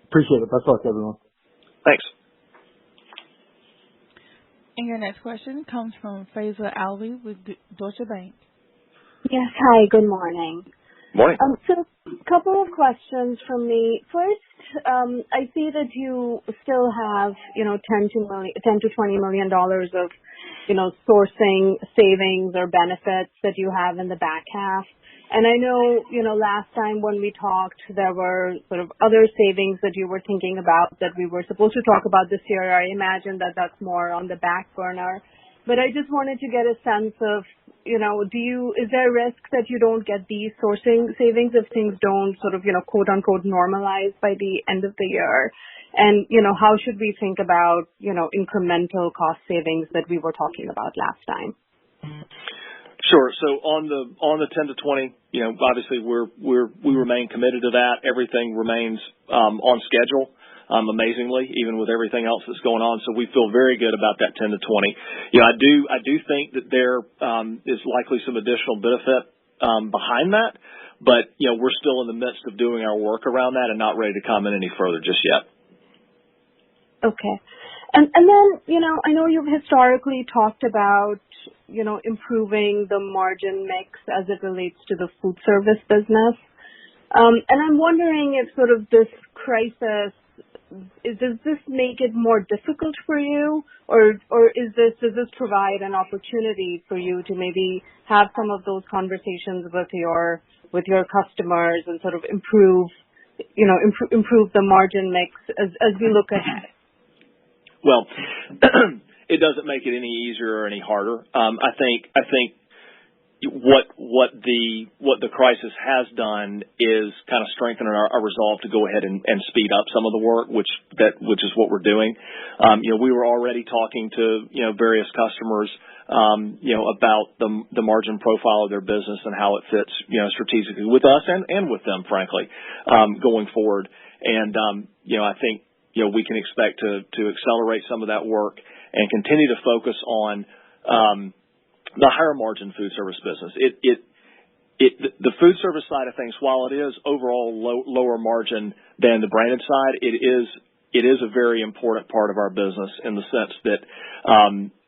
Appreciate it. Best of luck, everyone. Thanks. And your next question comes from Faiza Alvi with Deutsche Bank. Yes, hi, good morning. Morning. So a couple of questions from me. First, I see that you still have, $10 to $20 million of, sourcing savings or benefits that you have in the back half. And I know, last time when we talked, there were sort of other savings that you were thinking about that we were supposed to talk about this year. I imagine that that's more on the back burner. But I just wanted to get a sense of, is there a risk that you don't get these sourcing savings if things don't sort of, quote unquote normalize by the end of the year? And, how should we think about, incremental cost savings that we were talking about last time? Sure. So on the 10 to 20, obviously we remain committed to that. Everything remains on schedule. Amazingly, even with everything else that's going on. So we feel very good about that 10 to 20. I do think that there is likely some additional benefit behind that, but we're still in the midst of doing our work around that and not ready to comment any further just yet. Okay. And then, I know you've historically talked about, improving the margin mix as it relates to the food service business. And I'm wondering if sort of this crisis, does this make it more difficult for you, or does this provide an opportunity for you to maybe have some of those conversations with your customers and sort of improve the margin mix as we look ahead? Well, it doesn't make it any easier or any harder. I think what the crisis has done is kind of strengthen our resolve to go ahead and speed up some of the work, which is what we're doing. We were already talking to various customers about the margin profile of their business and how it fits strategically with us and with them, frankly, going forward. And I think we can expect to accelerate some of that work and continue to focus on the higher margin food service business. The food service side of things, while it is overall lower margin than the branded side, it is a very important part of our business in the sense that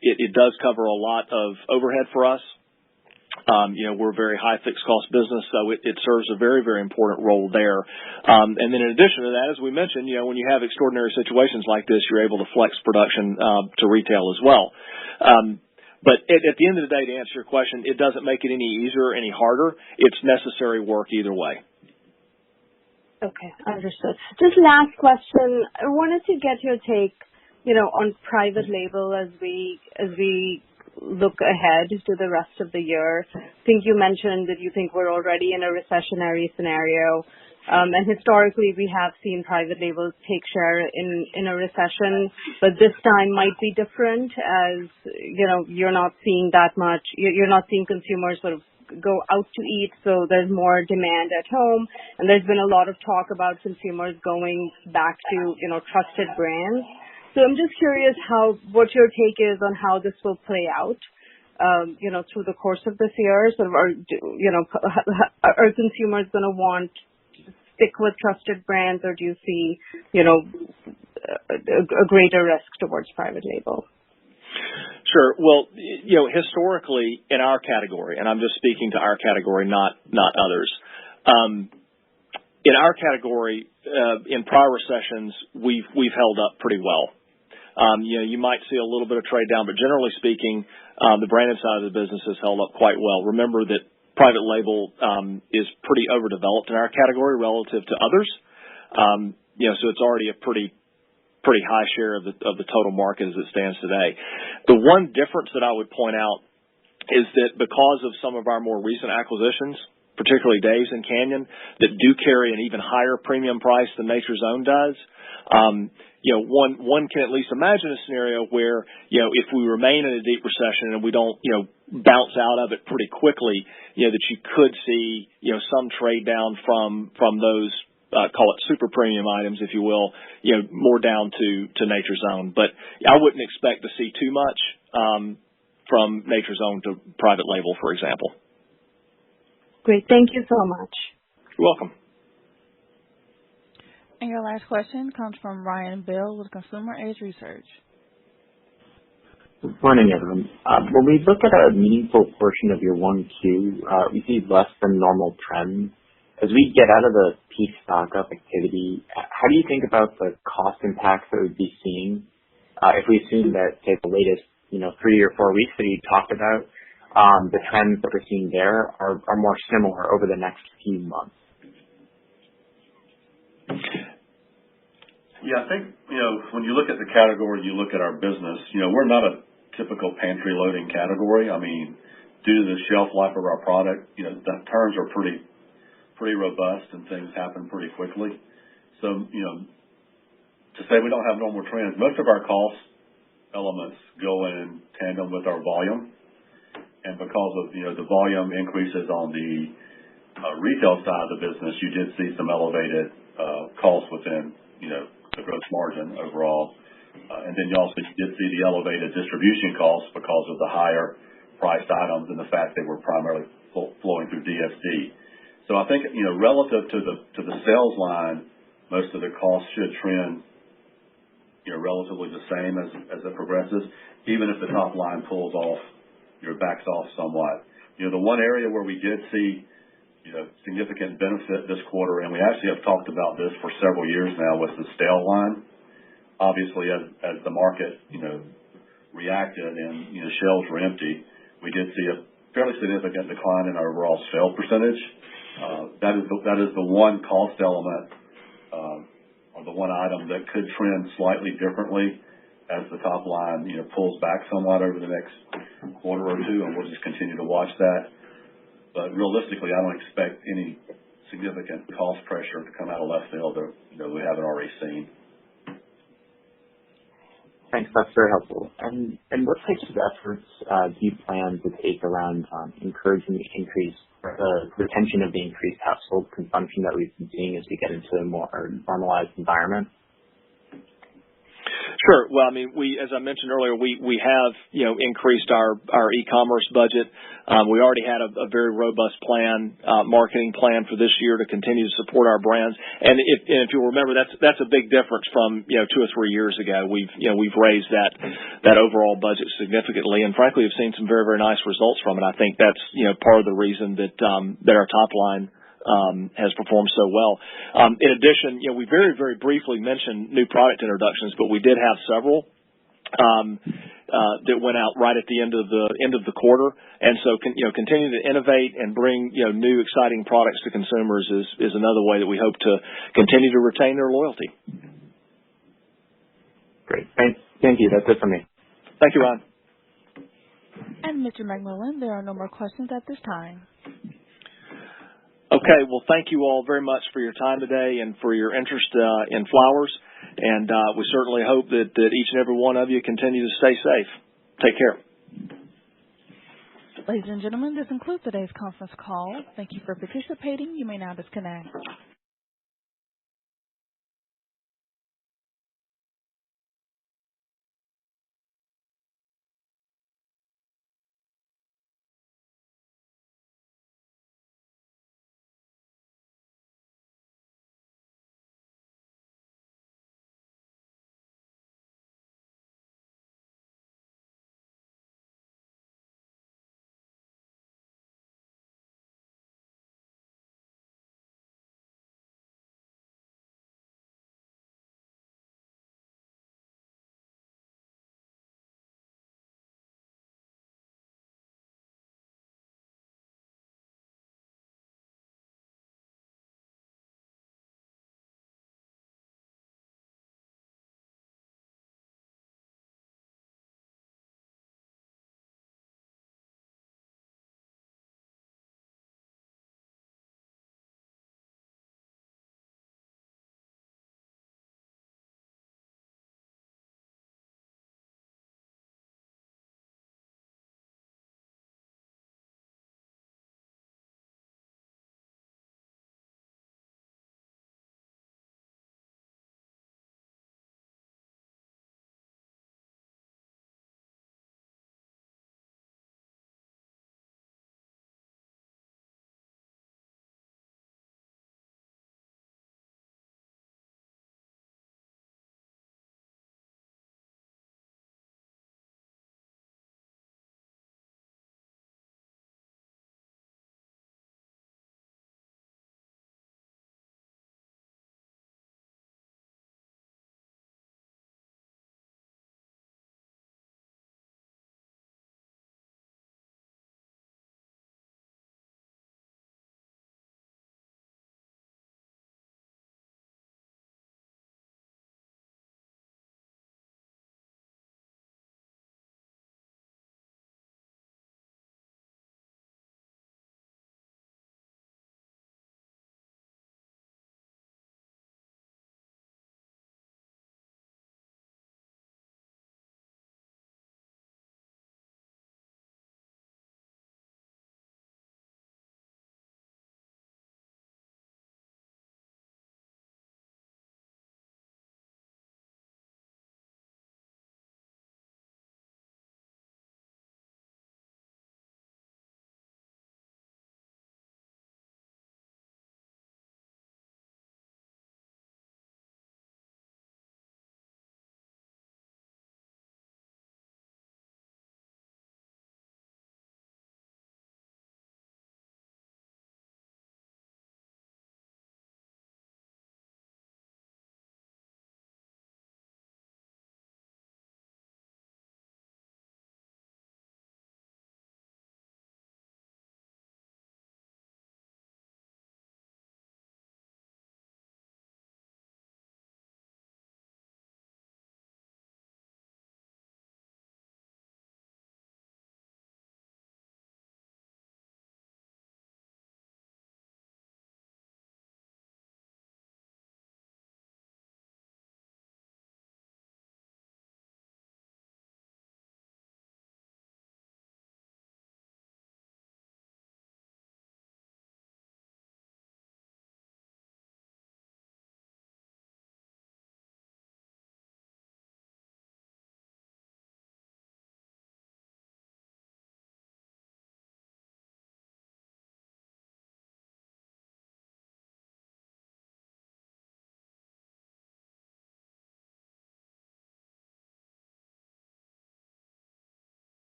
it does cover a lot of overhead for us. We're a very high fixed cost business, so it serves a very, very important role there. And then in addition to that, as we mentioned, when you have extraordinary situations like this, you're able to flex production to retail as well. But at the end of the day, to answer your question, it doesn't make it any easier or any harder. It's necessary work either way. Okay, understood. Just last question. I wanted to get your take, on private label as we look ahead to the rest of the year. I think you mentioned that you think we're already in a recessionary scenario. And historically, we have seen private labels take share in a recession, but this time might be different as, you're not seeing that much. You're not seeing consumers sort of go out to eat, so there's more demand at home. And there's been a lot of talk about consumers going back to, trusted brands. So I'm just curious what your take is on how this will play out, through the course of this year. Sort of, are consumers going to want stick with trusted brands, or do you see, a greater risk towards private label? Sure. Well, historically in our category, and I'm just speaking to our category, not others. In our category, in prior recessions, we've held up pretty well. You might see a little bit of trade down, but generally speaking, the branded side of the business has held up quite well. Remember that private label is pretty overdeveloped in our category relative to others. So it's already a pretty high share of the total market as it stands today. The one difference that I would point out is that because of some of our more recent acquisitions, particularly Dave's and Canyon, that do carry an even higher premium price than Nature's Own does, one can at least imagine a scenario where, if we remain in a deep recession and we don't, bounce out of it pretty quickly, that you could see, some trade down from those, call it super premium items, if you will, more down to Nature's Own. But I wouldn't expect to see too much, from Nature's Own to private label, for example. Great. Thank you so much. You're welcome. And your last question comes from Ryan Bell with Consumer Edge Research. Good morning, everyone. When we look at a meaningful portion of your 1Q, we see less than normal trends. As we get out of the peak stock-up activity, how do you think about the cost impacts that we'd be seeing if we assume that, say, the latest 3 or 4 weeks that you talked about, the trends that we're seeing there are more similar over the next few months? Yeah, I think, when you look at the category, you look at our business, we're not a typical pantry loading category. I mean, due to the shelf life of our product, the turns are pretty robust and things happen pretty quickly. So, to say we don't have normal trends, most of our cost elements go in tandem with our volume. And because of, the volume increases on the retail side of the business, you did see some elevated costs within, the gross margin overall. And then you also did see the elevated distribution costs because of the higher priced items and the fact they were primarily flowing through DSD. So I think, relative to the sales line, most of the costs should trend, relatively the same as it progresses, even if the top line pulls off, backs off somewhat. The one area where we did see, significant benefit this quarter, and we actually have talked about this for several years now, was the stale line. Obviously, as the market, reacted and, shelves were empty, we did see a fairly significant decline in our overall sale percentage. That is the one cost element, or the one item that could trend slightly differently as the top line, pulls back somewhat over the next quarter or two, and we'll just continue to watch that. But realistically, I don't expect any significant cost pressure to come out of left field that, we haven't already seen. Thanks. That's very helpful. And what types of efforts do you plan to take around encouraging the retention of the increased household consumption that we've been seeing as we get into a more normalized environment? Sure. Well, I mean, as I mentioned earlier, we have, increased our e-commerce budget. We already had a very robust marketing plan for this year to continue to support our brands. And if you'll remember, that's a big difference from, 2 or 3 years ago. We've raised that overall budget significantly, and frankly, we've seen some very, very nice results from it. I think that's, part of the reason that our top line has performed so well. In addition, we very, very briefly mentioned new product introductions, but we did have several that went out right at the end of the quarter. And so, continuing to innovate and bring, new exciting products to consumers is another way that we hope to continue to retain their loyalty. Great. Thank you. That's it for me. Thank you, Ryan. And Mr. McMullian, there are no more questions at this time. Okay, well, thank you all very much for your time today and for your interest in Flowers. And we certainly hope that each and every one of you continue to stay safe. Take care. Ladies and gentlemen, this concludes today's conference call. Thank you for participating. You may now disconnect.